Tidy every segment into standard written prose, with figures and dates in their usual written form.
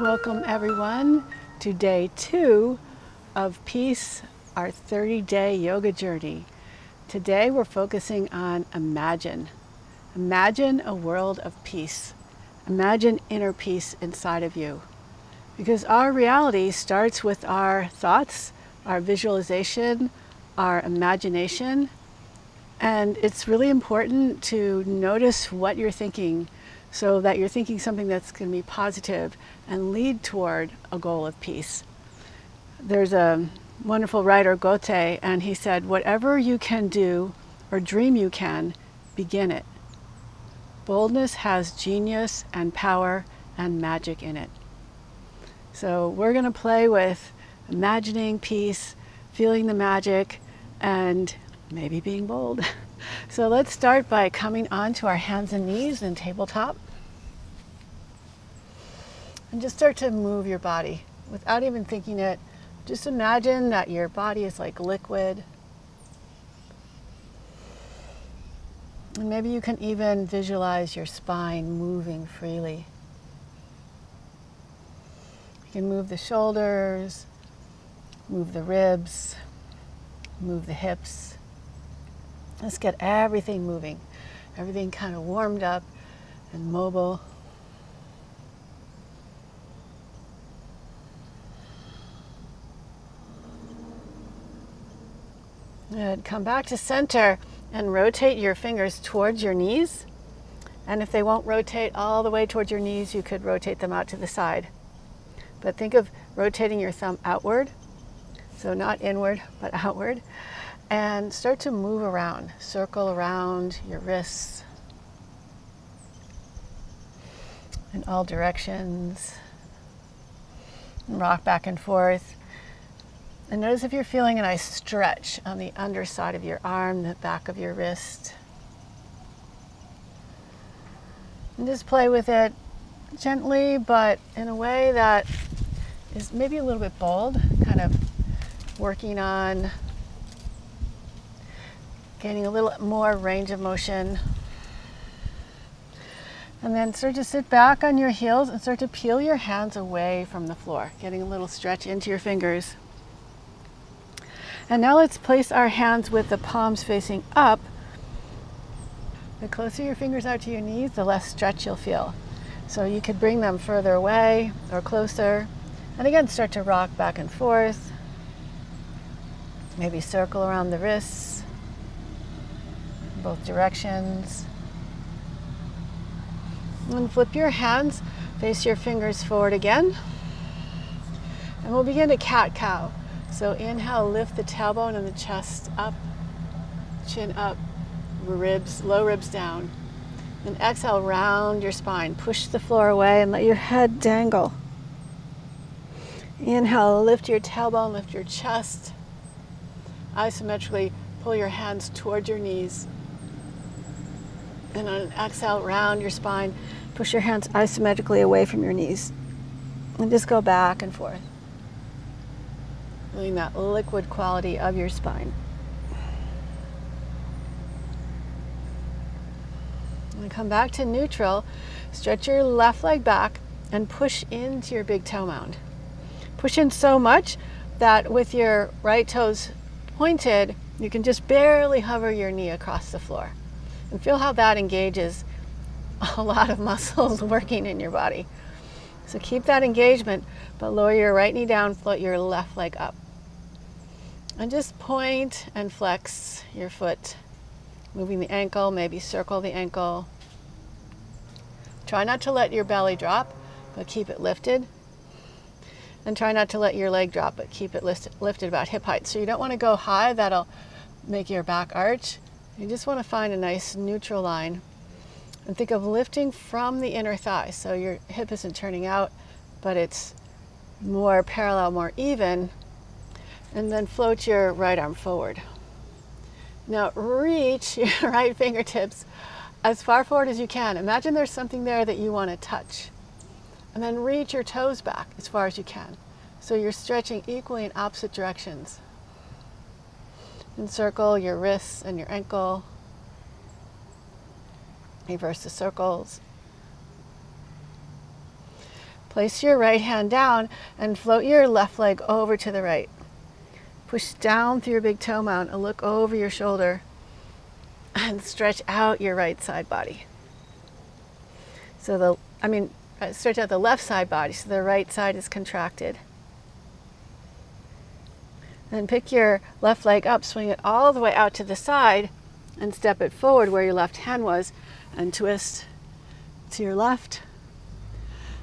Welcome everyone to day 2 of Peace, our 30-day yoga journey. Today we're focusing on imagine. Imagine a world of peace. Imagine inner peace inside of you. Because our reality starts with our thoughts, our visualization, our imagination, and it's really important to notice what you're thinking so that you're thinking something that's going to be positive and lead toward a goal of peace. There's a wonderful writer, Goethe, and he said, whatever you can do or dream you can, begin it. Boldness has genius and power and magic in it. So we're going to play with imagining peace, feeling the magic, and maybe being bold. So let's start by coming onto our hands and knees in tabletop. And just start to move your body without even thinking it. Just imagine that your body is like liquid. And maybe you can even visualize your spine moving freely. You can move the shoulders, move the ribs, move the hips. Let's get everything moving, everything kind of warmed up and mobile. Good. Come back to center and rotate your fingers towards your knees. And if they won't rotate all the way towards your knees, you could rotate them out to the side. But think of rotating your thumb outward, so not inward, but outward. And start to move around, circle around your wrists in all directions. And rock back and forth. And notice if you're feeling a nice stretch on the underside of your arm, the back of your wrist. And just play with it gently, but in a way that is maybe a little bit bold, kind of working on gaining a little more range of motion. And then start to sit back on your heels and start to peel your hands away from the floor, getting a little stretch into your fingers. And now let's place our hands with the palms facing up. The closer your fingers are to your knees, the less stretch you'll feel. So you could bring them further away or closer. And again, start to rock back and forth. Maybe circle around the wrists, both directions. And flip your hands, face your fingers forward again. And we'll begin to cat-cow. So inhale, lift the tailbone and the chest up, chin up, ribs, low ribs down. Then exhale, round your spine. Push the floor away and let your head dangle. Inhale, lift your tailbone, lift your chest. Isometrically pull your hands towards your knees. And on an exhale, round your spine. Push your hands isometrically away from your knees. And just go back and forth. Feeling that liquid quality of your spine. And come back to neutral. Stretch your left leg back and push into your big toe mound. Push in so much that with your right toes pointed, you can just barely hover your knee across the floor. And feel how that engages a lot of muscles working in your body. So keep that engagement, but lower your right knee down, float your left leg up. And just point and flex your foot, moving the ankle, maybe circle the ankle. Try not to let your belly drop, but keep it lifted. And try not to let your leg drop, but keep it lifted about hip height. So you don't want to go high, that'll make your back arch. You just want to find a nice neutral line. And think of lifting from the inner thigh. So your hip isn't turning out, but it's more parallel, more even. And then float your right arm forward. Now reach your right fingertips as far forward as you can. Imagine there's something there that you want to touch. And then reach your toes back as far as you can. So you're stretching equally in opposite directions. Encircle your wrists and your ankle. Reverse the circles. Place your right hand down and float your left leg over to the right. Push down through your big toe mound and look over your shoulder and stretch out your right side body. So stretch out the left side body so the right side is contracted. Then pick your left leg up, swing it all the way out to the side and step it forward where your left hand was and twist to your left.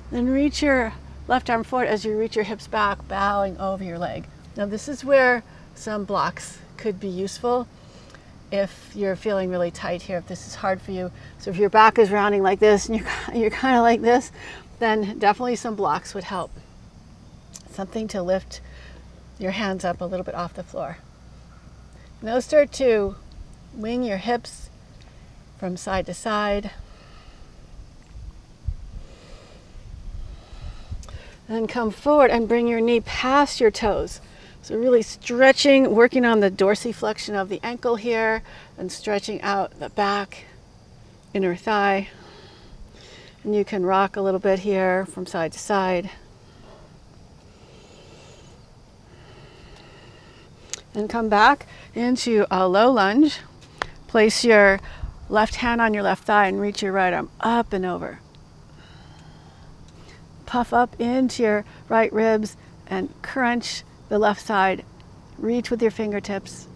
Then reach your left arm forward as you reach your hips back, bowing over your leg. Now this is where some blocks could be useful if you're feeling really tight here, if this is hard for you. So if your back is rounding like this and you're kind of like this, then definitely some blocks would help. Something to lift your hands up a little bit off the floor. Now start to wing your hips from side to side. Then come forward and bring your knee past your toes. So really stretching, working on the dorsiflexion of the ankle here and stretching out the back, inner thigh. And you can rock a little bit here from side to side. And come back into a low lunge. Place your left hand on your left thigh and reach your right arm up and over. Puff up into your right ribs and crunch the left side. Reach with your fingertips.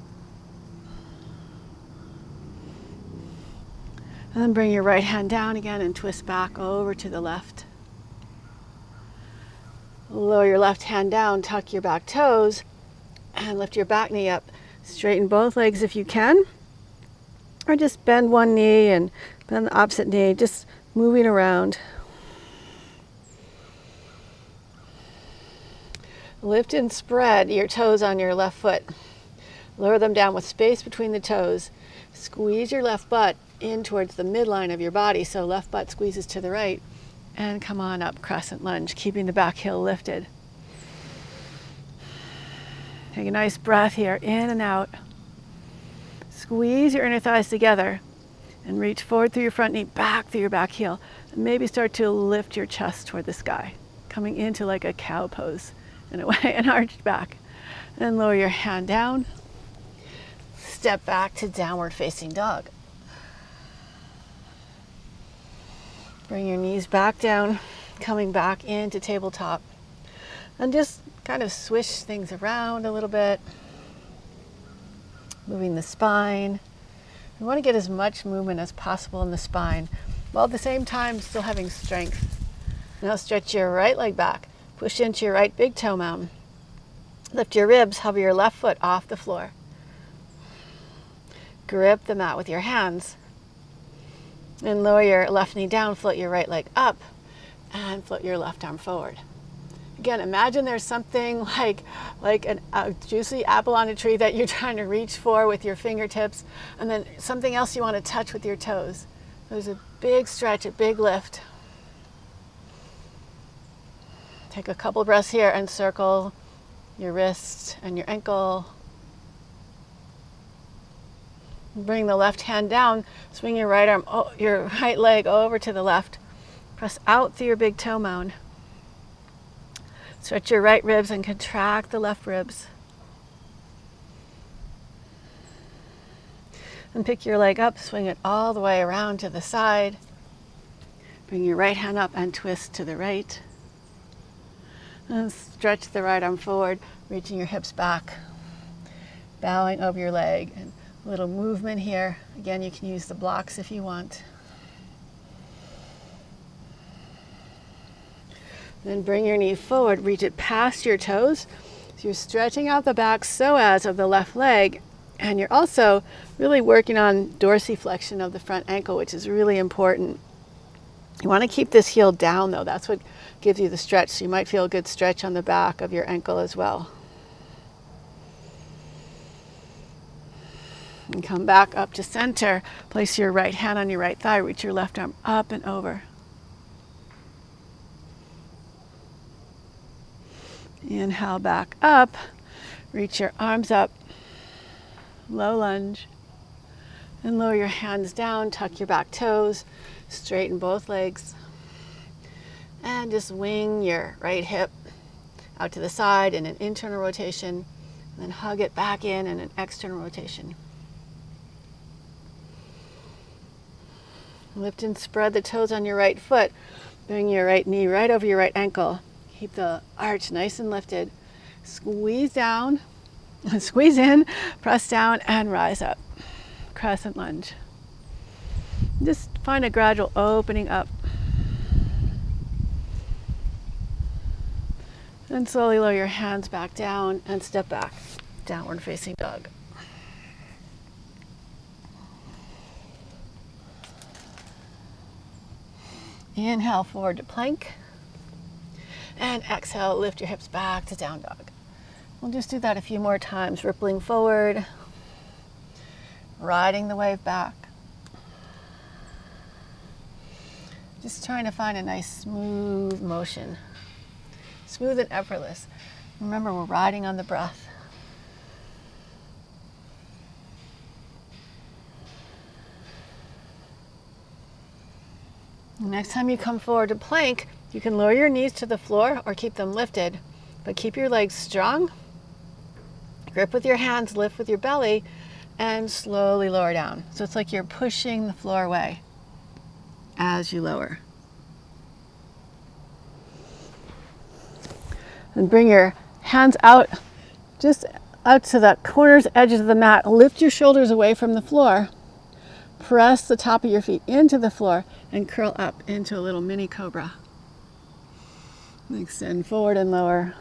And then bring your right hand down again and twist back over to the left. Lower your left hand down, tuck your back toes, and lift your back knee up. Straighten both legs if you can. Or just bend one knee and bend the opposite knee, just moving around. Lift and spread your toes on your left foot. Lower them down with space between the toes. Squeeze your left butt in towards the midline of your body, so left butt squeezes to the right. And come on up, crescent lunge, keeping the back heel lifted. Take a nice breath here, in and out. Squeeze your inner thighs together and reach forward through your front knee, back through your back heel. And maybe start to lift your chest toward the sky, coming into like a cow pose in a way, and arched back. And lower your hand down. Step back to downward facing dog. Bring your knees back down, coming back into tabletop. And just kind of swish things around a little bit. Moving the spine. We want to get as much movement as possible in the spine, while at the same time still having strength. Now stretch your right leg back. Push into your right big toe mound. Lift your ribs, hover your left foot off the floor. Grip the mat with your hands. And lower your left knee down, float your right leg up, and float your left arm forward. Again, imagine there's something like a juicy apple on a tree that you're trying to reach for with your fingertips, and then something else you want to touch with your toes. There's a big stretch, a big lift. Take a couple breaths here and circle your wrist and your ankle. Bring the left hand down, swing your right arm, your right leg over to the left. Press out through your big toe mound. Stretch your right ribs and contract the left ribs. And pick your leg up, swing it all the way around to the side. Bring your right hand up and twist to the right. And stretch the right arm forward, reaching your hips back, bowing over your leg. And a little movement here. Again, you can use the blocks if you want. Then bring your knee forward, reach it past your toes. So you're stretching out the back psoas of the left leg, and you're also really working on dorsiflexion of the front ankle, which is really important. You want to keep this heel down though. That's what gives you the stretch. So you might feel a good stretch on the back of your ankle as well. And come back up to center. Place your right hand on your right thigh. Reach your left arm up and over. Inhale back up. Reach your arms up. Low lunge. And lower your hands down. Tuck your back toes. Straighten both legs. And just wing your right hip out to the side in an internal rotation, and then hug it back in an external rotation. Lift and spread the toes on your right foot. Bring your right knee right over your right ankle. Keep the arch nice and lifted. Squeeze down, squeeze in, press down, and rise up. Crescent lunge. Just find a gradual opening up. And slowly lower your hands back down and step back. Downward facing dog. Inhale, forward to plank. And exhale, lift your hips back to down dog. We'll just do that a few more times, rippling forward, riding the wave back. Just trying to find a nice smooth motion. Smooth and effortless. Remember, we're riding on the breath. Next time you come forward to plank, you can lower your knees to the floor or keep them lifted, but keep your legs strong. Grip with your hands, lift with your belly, and slowly lower down. So it's like you're pushing the floor away as you lower. And bring your hands out, just out to the corners, edges of the mat. Lift your shoulders away from the floor. Press the top of your feet into the floor and curl up into a little mini cobra. Extend forward and lower.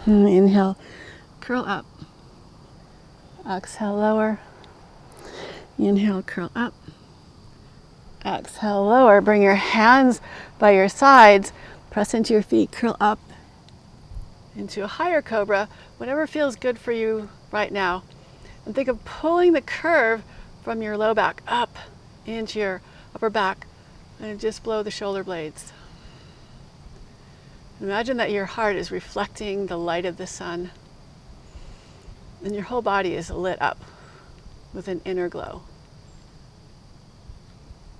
Inhale, curl up. Exhale, lower. Inhale, curl up. Exhale, lower. Bring your hands by your sides. Press into your feet, curl up into a higher cobra, whatever feels good for you right now. And think of pulling the curve from your low back up into your upper back and just blow the shoulder blades. Imagine that your heart is reflecting the light of the sun and your whole body is lit up with an inner glow.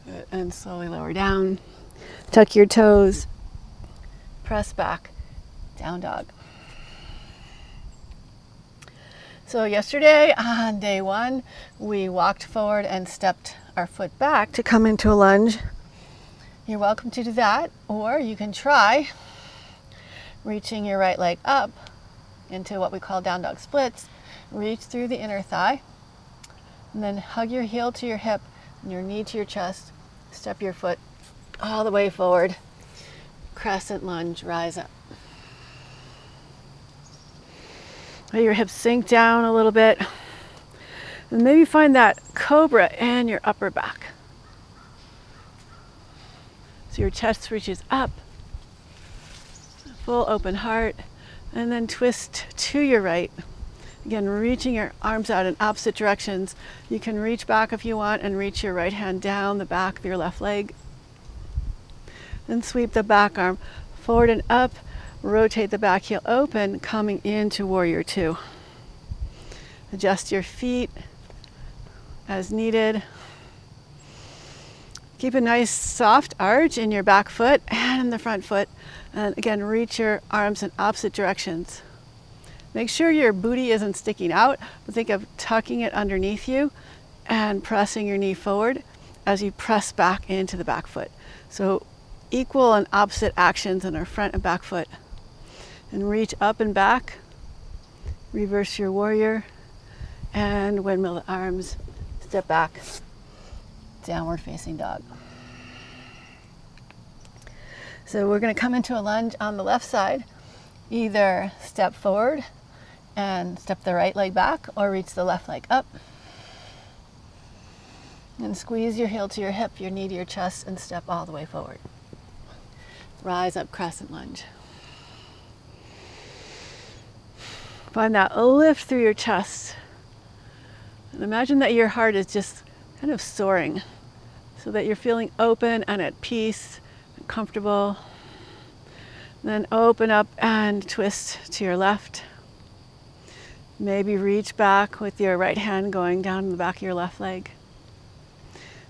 Good. And slowly lower down. Tuck your toes. Press back. Down dog. So yesterday on day one, we walked forward and stepped our foot back to come into a lunge. You're welcome to do that, or you can try reaching your right leg up into what we call down dog splits. Reach through the inner thigh, and then hug your heel to your hip and your knee to your chest. Step your foot all the way forward. Crescent lunge, rise up. Let your hips sink down a little bit. And maybe find that cobra in your upper back. So your chest reaches up, full open heart, and then twist to your right. Again, reaching your arms out in opposite directions. You can reach back if you want and reach your right hand down the back of your left leg. Then sweep the back arm forward and up. Rotate the back heel open, coming into warrior two. Adjust your feet as needed. Keep a nice soft arch in your back foot and in the front foot. And again, reach your arms in opposite directions. Make sure your booty isn't sticking out, but think of tucking it underneath you and pressing your knee forward as you press back into the back foot. So equal and opposite actions in our front and back foot. And reach up and back, reverse your warrior, and windmill the arms, step back, downward facing dog. So we're going to come into a lunge on the left side. Either step forward and step the right leg back, or reach the left leg up. And squeeze your heel to your hip, your knee to your chest, and step all the way forward. Rise up, crescent lunge. Find that lift through your chest. And imagine that your heart is just kind of soaring so that you're feeling open and at peace and comfortable. And then open up and twist to your left. Maybe reach back with your right hand going down the back of your left leg.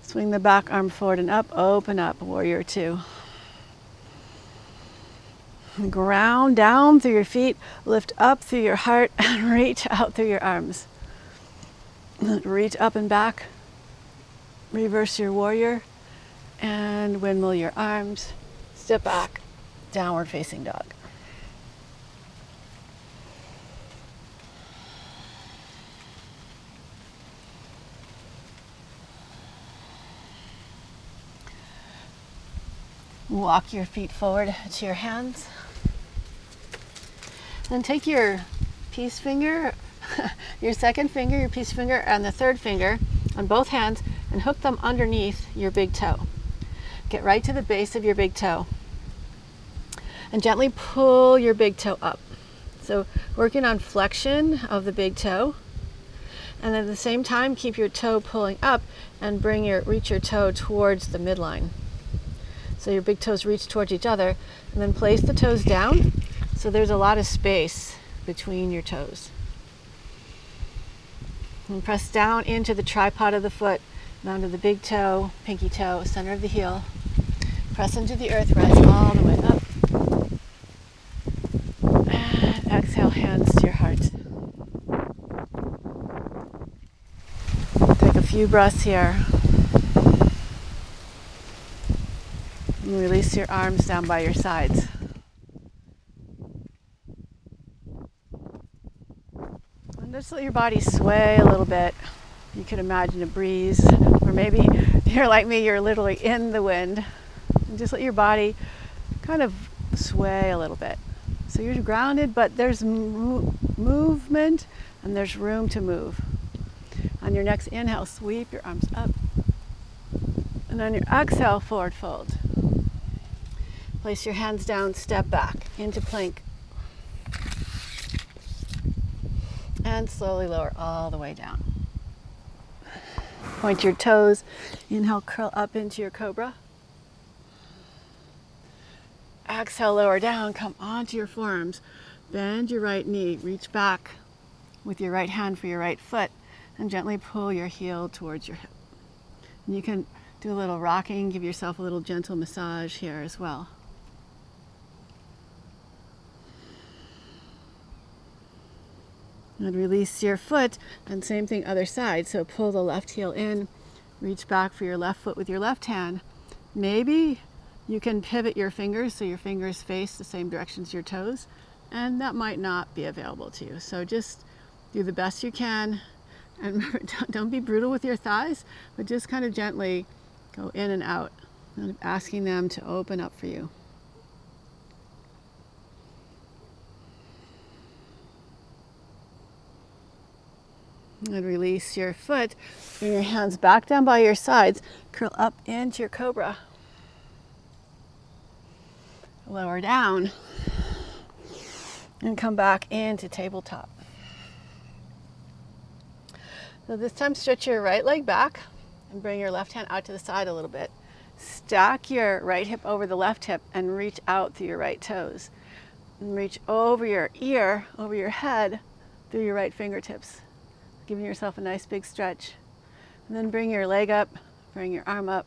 Swing the back arm forward and up, open up, warrior two. Ground down through your feet, lift up through your heart, and reach out through your arms. Reach up and back, reverse your warrior, and windmill your arms. Step back, downward facing dog. Walk your feet forward to your hands. Then take your peace finger, your second finger, your peace finger, and the third finger on both hands and hook them underneath your big toe. Get right to the base of your big toe and gently pull your big toe up. So working on flexion of the big toe, and at the same time keep your toe pulling up and reach your toe towards the midline. So your big toes reach towards each other, and then place the toes down so there's a lot of space between your toes. And press down into the tripod of the foot, down to the big toe, pinky toe, center of the heel. Press into the earth, rise all the way up. And exhale, hands to your heart. Take a few breaths here. And release your arms down by your sides. And just let your body sway a little bit. You could imagine a breeze, or maybe you're like me, you're literally in the wind. And just let your body kind of sway a little bit. So you're grounded, but there's movement and there's room to move. On your next inhale, sweep your arms up. And on your exhale, forward fold. Place your hands down, step back into plank. And slowly lower all the way down. Point your toes. Inhale, curl up into your cobra. Exhale, lower down, come onto your forearms. Bend your right knee, reach back with your right hand for your right foot, and gently pull your heel towards your hip. And you can do a little rocking, give yourself a little gentle massage here as well. And release your foot, and same thing other side. So pull the left heel in, reach back for your left foot with your left hand. Maybe you can pivot your fingers so your fingers face the same direction as your toes, and that might not be available to you. So just do the best you can, and remember, don't be brutal with your thighs, but just kind of gently go in and out, and asking them to open up for you. And release your foot. Bring your hands back down by your sides. Curl up into your cobra. Lower down. And come back into tabletop. So this time stretch your right leg back and bring your left hand out to the side a little bit. Stack your right hip over the left hip and reach out through your right toes. And reach over your ear, over your head, through your right fingertips. Giving yourself a nice big stretch. And then bring your leg up, bring your arm up,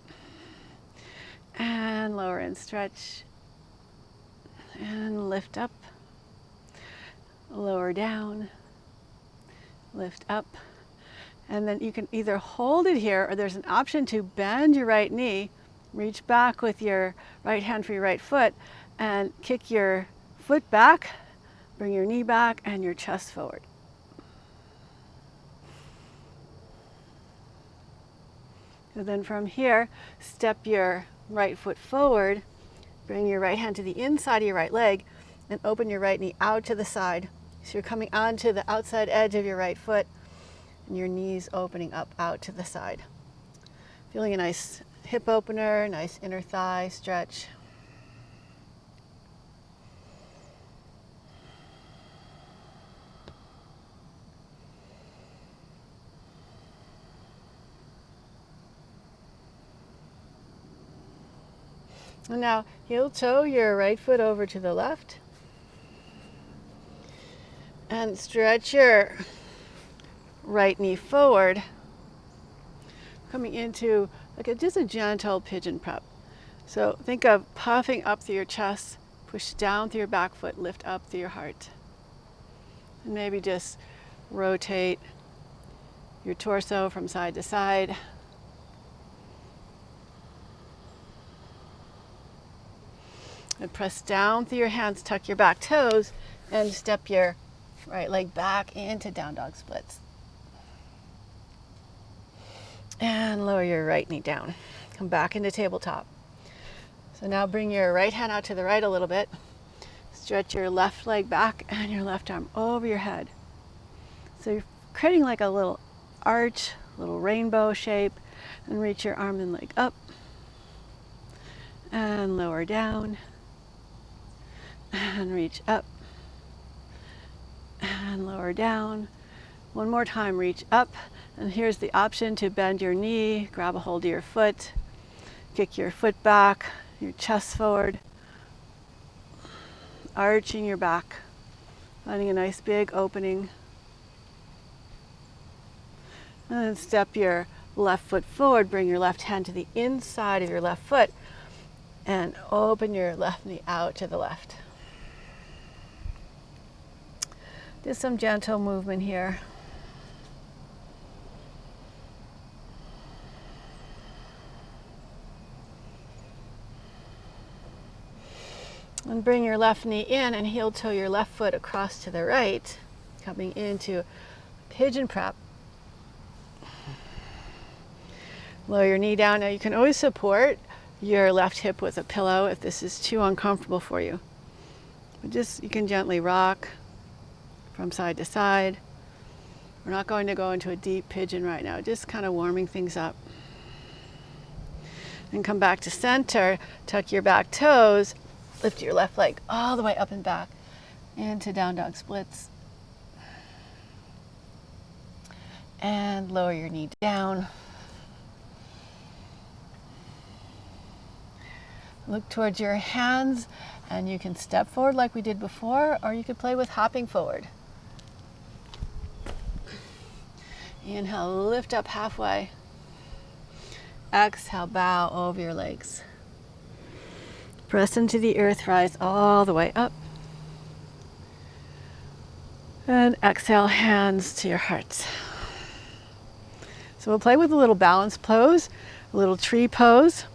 and lower and stretch. And lift up, lower down, lift up. And then you can either hold it here, or there's an option to bend your right knee, reach back with your right hand for your right foot, and kick your foot back, bring your knee back, and your chest forward. So then from here, step your right foot forward, bring your right hand to the inside of your right leg, and open your right knee out to the side. So you're coming onto the outside edge of your right foot, and your knees opening up out to the side. Feeling a nice hip opener, nice inner thigh stretch. And now heel toe your right foot over to the left. And stretch your right knee forward, coming into just a gentle pigeon prep. So think of puffing up through your chest, Push down through your back foot, lift up through your heart. And maybe just rotate your torso from side to side. And press down through your hands, tuck your back toes, and step your right leg back into down dog splits. And lower your right knee down. Come back into tabletop. So now bring your right hand out to the right a little bit. Stretch your left leg back and your left arm over your head. So you're creating like a little arch, little rainbow shape, and reach your arm and leg up and lower down and reach up and lower down. One more time, reach up, and here's the option to bend your knee, grab a hold of your foot, kick your foot back, your chest forward, arching your back, finding a nice big opening. And then step your left foot forward, bring your left hand to the inside of your left foot, and open your left knee out to the left. Just some gentle movement here. And bring your left knee in and heel toe your left foot across to the right, coming into pigeon prep. Lower your knee down. Now you can always support your left hip with a pillow if this is too uncomfortable for you. But just, you can gently rock from side to side. We're not going to go into a deep pigeon right now, just kind of warming things up. And come back to center, tuck your back toes, lift your left leg all the way up and back into down dog splits. And lower your knee down. Look towards your hands, and you can step forward like we did before, or you could play with hopping forward. Inhale, lift up halfway. Exhale, bow over your legs. Press into the earth, rise all the way up. And exhale, hands to your heart. So we'll play with a little balance pose, a little tree pose.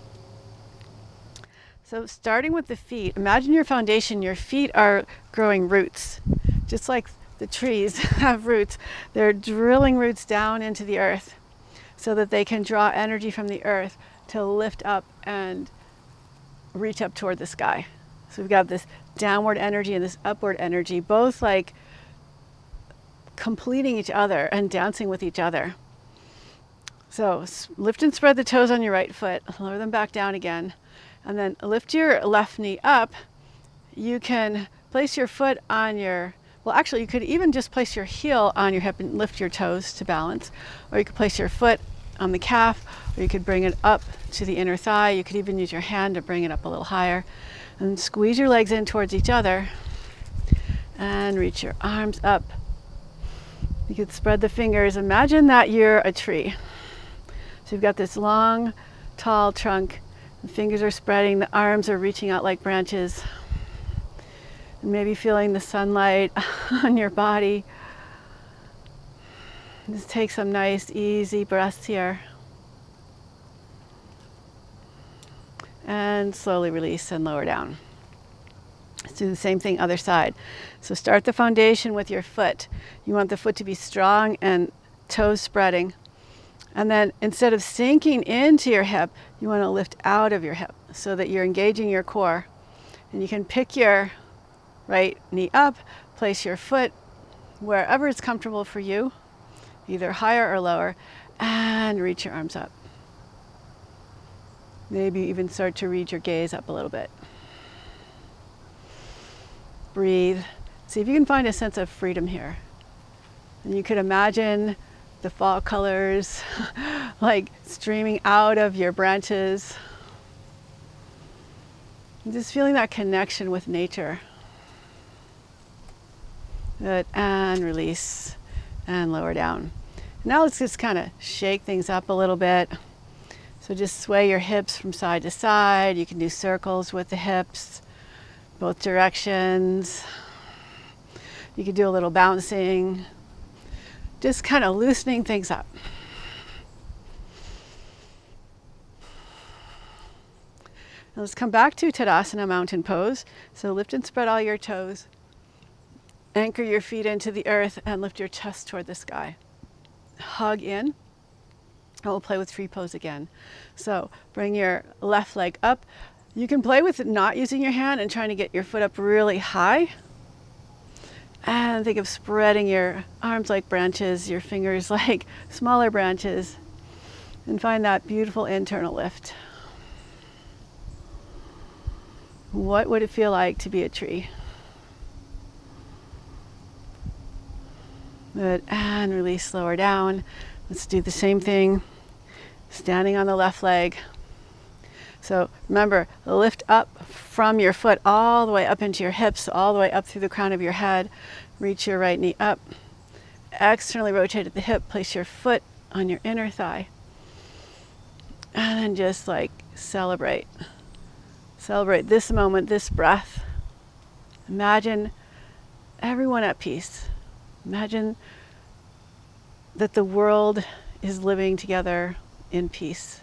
So starting with the feet, imagine your foundation, your feet are growing roots, just like the trees have roots. They're drilling roots down into the earth so that they can draw energy from the earth to lift up and reach up toward the sky. So we've got this downward energy and this upward energy, both like completing each other and dancing with each other. So lift and spread the toes on your right foot, lower them back down again, and then lift your left knee up. You can place your foot on your, well actually you could even just place your heel on your hip and lift your toes to balance, or you could place your foot on the calf, or you could bring it up to the inner thigh. You could even use your hand to bring it up a little higher, and squeeze your legs in towards each other and reach your arms up. You could spread the fingers. Imagine that you're a tree. So you've got this long, tall trunk. The fingers are spreading, the arms are reaching out like branches. And maybe feeling the sunlight on your body. Just take some nice, easy breaths here. And slowly release and lower down. Let's do the same thing other side. So start the foundation with your foot. You want the foot to be strong and toes spreading. And then instead of sinking into your hip, you want to lift out of your hip so that you're engaging your core. And you can pick your right knee up, place your foot wherever it's comfortable for you, either higher or lower, and reach your arms up. Maybe even start to read your gaze up a little bit. Breathe. See if you can find a sense of freedom here. And you could imagine the fall colors like streaming out of your branches. And just feeling that connection with nature. Good, and release and lower down. Now let's just kind of shake things up a little bit. So just sway your hips from side to side. You can do circles with the hips. both directions. You could do a little bouncing, just kind of loosening things up. Now let's come back to Tadasana, mountain pose. So lift and spread all your toes. Anchor your feet into the earth and lift your chest toward the sky. Hug in. And we'll play with tree pose again. So bring your left leg up. You can play with not using your hand and trying to get your foot up really high. And think of spreading your arms like branches, your fingers like smaller branches, and find that beautiful internal lift. What would it feel like to be a tree? Good, and release, lower down. Let's do the same thing, standing on the left leg. So remember, lift up from your foot all the way up into your hips, all the way up through the crown of your head. Reach your right knee up. Externally rotate at the hip, place your foot on your inner thigh. And then just like celebrate. Celebrate this moment, this breath. Imagine everyone at peace. Imagine that the world is living together in peace.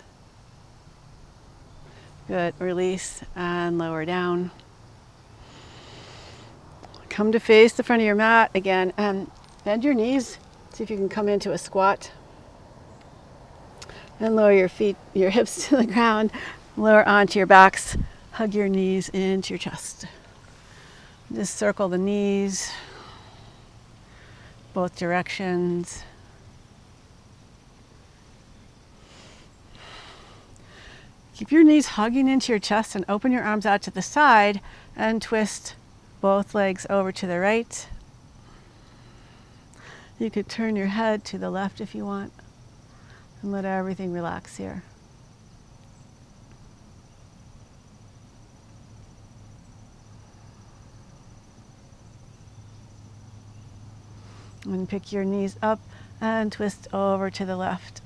Good, release and lower down. Come to face the front of your mat again and bend your knees. See if you can come into a squat. And lower your feet, your hips to the ground. Lower onto your backs. Hug your knees into your chest. Just circle the knees, both directions. Keep your knees hugging into your chest and open your arms out to the side and twist both legs over to the right. You could turn your head to the left if you want and let everything relax here. And pick your knees up and twist over to the left.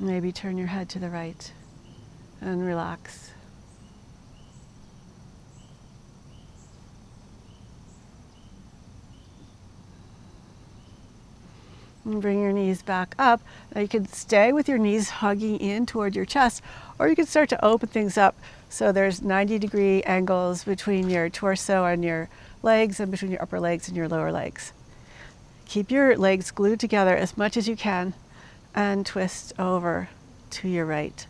Maybe turn your head to the right and relax. And bring your knees back up. Now you can stay with your knees hugging in toward your chest, or you can start to open things up so there's 90-degree angles between your torso and your legs and between your upper legs and your lower legs. Keep your legs glued together as much as you can and twist over to your right.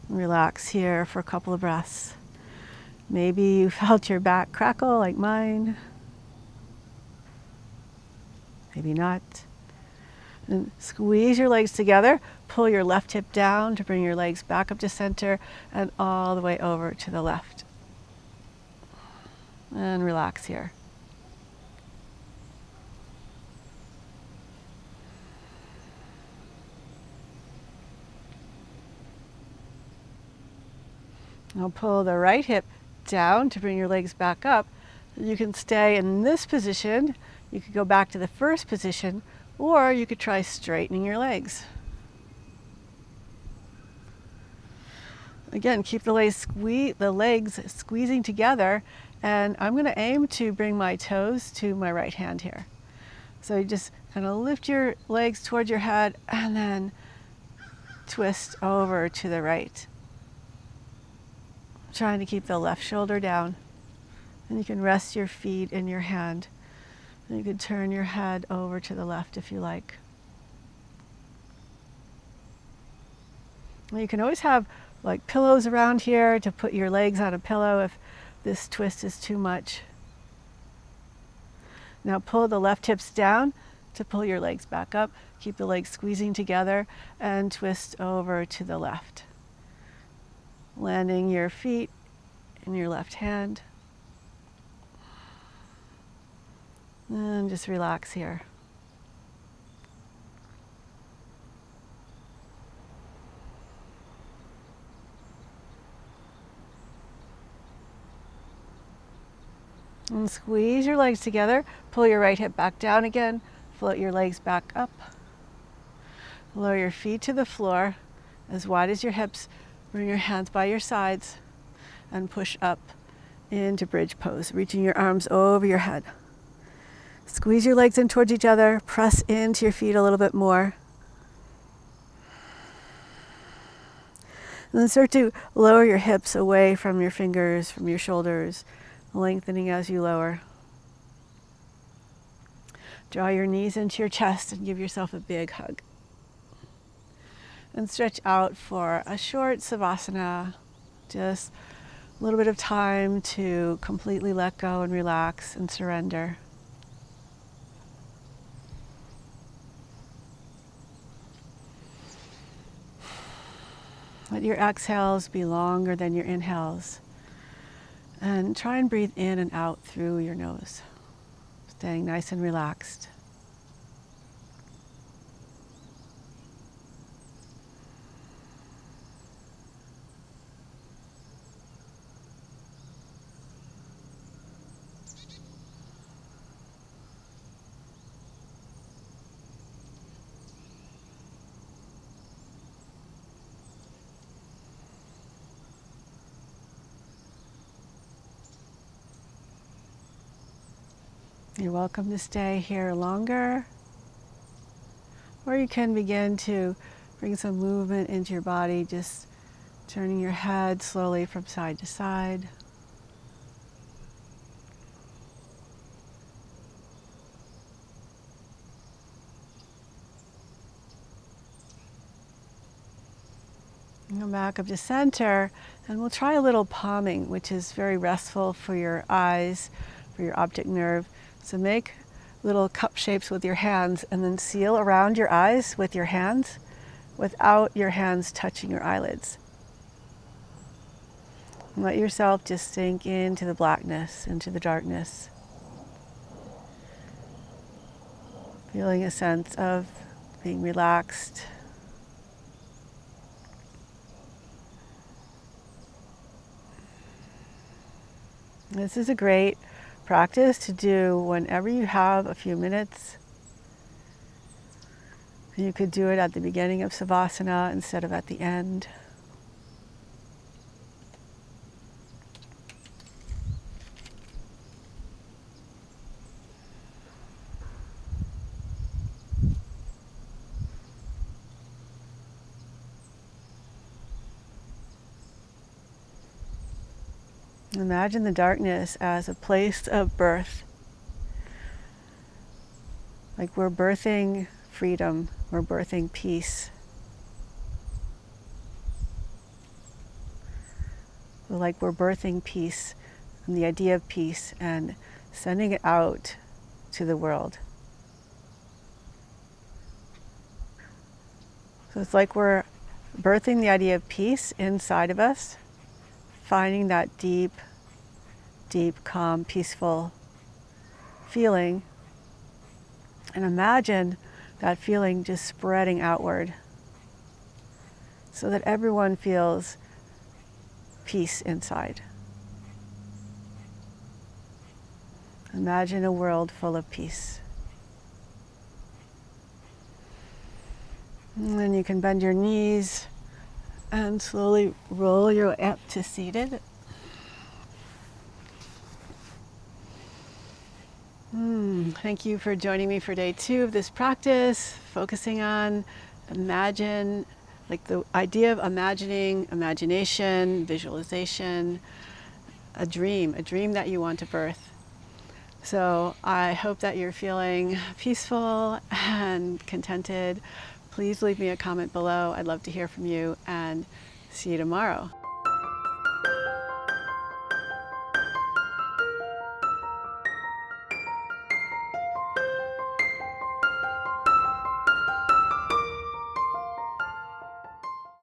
Relax here for a couple of breaths. Maybe you felt your back crackle like mine. Maybe not. And squeeze your legs together. Pull your left hip down to bring your legs back up to center and all the way over to the left. And relax here. Now pull the right hip down to bring your legs back up. You can stay in this position. You could go back to the first position, or you could try straightening your legs. Again, keep the legs squeezing together, and I'm going to aim to bring my toes to my right hand here. So you just kind of lift your legs toward your head and then twist over to the right. Trying to keep the left shoulder down. And you can rest your feet in your hand. And you can turn your head over to the left if you like. And you can always have like pillows around here to put your legs on a pillow if this twist is too much. Now pull the left hips down to pull your legs back up. Keep the legs squeezing together and twist over to the left. Landing your feet in your left hand. And just relax here. And squeeze your legs together. Pull your right hip back down again. Float your legs back up. Lower your feet to the floor as wide as your hips. Bring your hands by your sides and push up into bridge pose, reaching your arms over your head. Squeeze your legs in towards each other. Press into your feet a little bit more. And then start to lower your hips away from your fingers, from your shoulders, lengthening as you lower. Draw your knees into your chest and give yourself a big hug. And stretch out for a short savasana, just a little bit of time to completely let go and relax and surrender. Let your exhales be longer than your inhales. And try and breathe in and out through your nose, staying nice and relaxed. You're welcome to stay here longer, or you can begin to bring some movement into your body, just turning your head slowly from side to side. Come back up to center, and we'll try a little palming, which is very restful for your eyes, for your optic nerve. So make little cup shapes with your hands and then seal around your eyes with your hands without your hands touching your eyelids. And let yourself just sink into the blackness, into the darkness. Feeling a sense of being relaxed. This is a great practice to do whenever you have a few minutes. You could do it at the beginning of Savasana instead of at the end. Imagine the darkness as a place of birth. Like we're birthing freedom, we're birthing peace. Like we're birthing peace and the idea of peace and sending it out to the world. So it's like we're birthing the idea of peace inside of us, finding that deep, calm, peaceful feeling, and imagine that feeling just spreading outward so that everyone feels peace inside. Imagine a world full of peace. And then you can bend your knees and slowly roll your way up to seated. Thank you for joining me for day 2 of this practice, focusing on imagine, like the idea of imagining, imagination, visualization, a dream that you want to birth. So I hope that you're feeling peaceful and contented. Please leave me a comment below. I'd love to hear from you, and see you tomorrow.